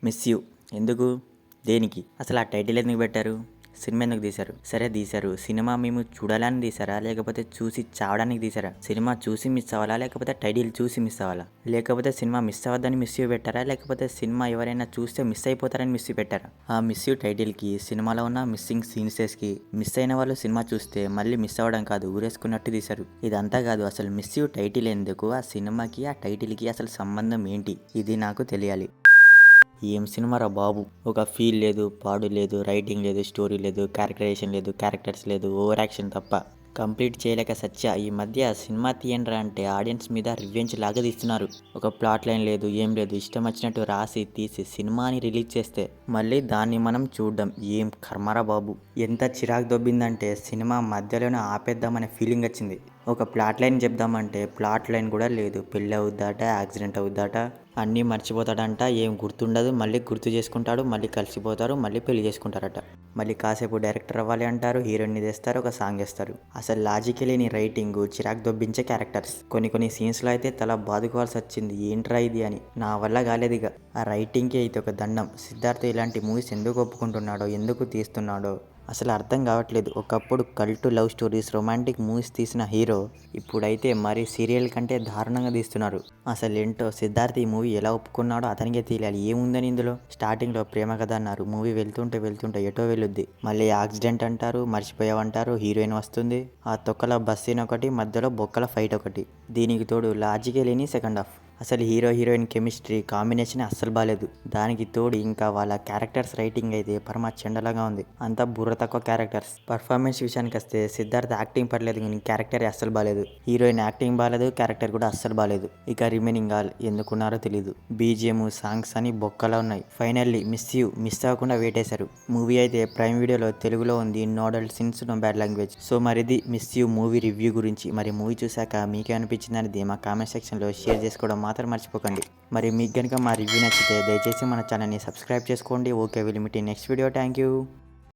Miss you ఎందుకు, దేనికి, అసలు ఆ టైటిల్ ఎందుకు పెట్టారు? సినిమా ఎందుకు తీశారు? సరే తీశారు, సినిమా మేము చూడాలని తీసారా లేకపోతే చూసి చావడానికి తీసారా? సినిమా చూసి మిస్ అవ్వాలా లేకపోతే టైటిల్ చూసి మిస్ అవ్వాలా? లేకపోతే సినిమా మిస్ అవ్వద్దని మిస్ యూ పెట్టారా లేకపోతే సినిమా ఎవరైనా చూస్తే మిస్ అయిపోతారని మిస్ యూ పెట్టారా? ఆ మిస్ యూ టైటిల్కి, సినిమాలో ఉన్న మిస్సింగ్ సీన్సెస్కి మిస్ అయిన వాళ్ళు సినిమా చూస్తే మళ్ళీ మిస్ అవ్వడం కాదు, ఊరేసుకున్నట్టు తీశారు. ఇదంతా కాదు, అసలు మిస్ యూ టైటిల్ ఎందుకు, ఆ సినిమాకి ఆ టైటిల్కి అసలు సంబంధం ఏంటి, ఇది నాకు తెలియాలి. ఏం సినిమారా బాబు, ఒక ఫీల్ లేదు, పాడు లేదు, రైటింగ్ లేదు, స్టోరీ లేదు, క్యారెక్టరైజేషన్ లేదు, క్యారెక్టర్స్ లేదు, ఓవర్ యాక్షన్ తప్ప. కంప్లీట్ చేయలేక సత్య. ఈ మధ్య సినిమా తీయండ్రా అంటే ఆడియన్స్ మీద రివెంజ్ లాగా తీస్తున్నారు. ఒక ప్లాట్ లైన్ లేదు, ఏం లేదు, ఇష్టం వచ్చినట్టు రాసి తీసి సినిమాని రిలీజ్ చేస్తే మళ్ళీ దాన్ని మనం చూడడం ఏం కర్మరా బాబు. ఎంత చిరాకు దొబ్బిందంటే సినిమా మధ్యలోనే ఆపేద్దామనే ఫీలింగ్ వచ్చింది. ఒక ప్లాట్ లైన్ చెప్దామంటే ప్లాట్ లైన్ కూడా లేదు. పెళ్ళి అవుద్దాట, యాక్సిడెంట్ అవుద్దాట, అన్నీ మర్చిపోతాడంట, ఏం గుర్తుండదు, మళ్ళీ గుర్తు చేసుకుంటాడు, మళ్ళీ కలిసిపోతారు, మళ్ళీ పెళ్లి చేసుకుంటారట. మళ్ళీ కాసేపు డైరెక్టర్ అవ్వాలి అంటారు, హీరోయిన్ని తెస్తారు, ఒక సాంగ్ వేస్తారు. అసలు లాజిక్ లేని రైటింగ్, చిరాకు దొబ్బించే క్యారెక్టర్స్. కొన్ని సీన్స్లో అయితే తల బాదుకోవాల్సి వచ్చింది, ఏంట్రా ఇది అని. నా వల్ల కాలేదు ఇక. ఆ రైటింగ్కి అయితే ఒక దండం. సిద్ధార్థ్ ఇలాంటి మూవీస్ ఎందుకు ఒప్పుకుంటున్నాడో, ఎందుకు తీస్తున్నాడో అసలు అర్థం కావట్లేదు. ఒకప్పుడు కల్టు లవ్ స్టోరీస్, రొమాంటిక్ మూవీస్ తీసిన హీరో ఇప్పుడైతే మరీ సీరియల్ కంటే దారుణంగా తీస్తున్నారు. అసలు ఏంటో సిద్ధార్థ్ ఈ మూవీ ఎలా ఒప్పుకున్నాడో అతనికే తెలియాలి. ఏముందని ఇందులో? స్టార్టింగ్లో ప్రేమ కథ అన్నారు, మూవీ వెళ్తుంటే ఎటో వెళ్ళుద్ది, మళ్ళీ యాక్సిడెంట్ అంటారు, మర్చిపోయావంటారు, హీరోయిన్ వస్తుంది, ఆ తొక్కల బస్ సీన్ ఒకటి, మధ్యలో బొక్కల ఫైట్ ఒకటి, దీనికి తోడు లాజికే లేని సెకండ్ హాఫ్. అసలు హీరో హీరోయిన్ కెమిస్ట్రీ కాంబినేషన్ అస్సలు బాలేదు. దానికి తోడు ఇంకా వాళ్ళ క్యారెక్టర్స్ రైటింగ్ అయితే పరమ చెండలాగా ఉంది. అంతా బుర్ర తక్కువ క్యారెక్టర్స్. పర్ఫార్మెన్స్ విషయానికి వస్తే సిద్ధార్థ్ యాక్టింగ్ పర్లేదు కానీ క్యారెక్టర్ అస్సలు బాలేదు. హీరోయిన్ యాక్టింగ్ బాలేదు, క్యారెక్టర్ కూడా అస్సలు బాలేదు. ఇక రిమైనింగ్ ఆల్ ఎందుకున్నారో తెలీదు. బీజిఎం, సాంగ్స్ అని బొక్కలా ఉన్నాయి. ఫైనల్లీ మిస్ యూ మిస్ అవ్వకుండా వేటేశారు. మూవీ అయితే ప్రైమ్ వీడియోలో తెలుగులో ఉంది. No adult scenes, no bad language. So మరిది మిస్ యూ మూవీ రివ్యూ గురించి. మరి మూవీ చూశాక మీకేమనిపించింది అనేది మా కామెంట్ సెక్షన్లో షేర్ చేసుకోవడం మాత్రం మర్చిపోకండి. మరి మీకు కనుక మా రివ్యూ నచ్చితే దయచేసి మన ఛానల్ని సబ్స్క్రైబ్ చేసుకోండి. Okay, will meet in next video. Thank you.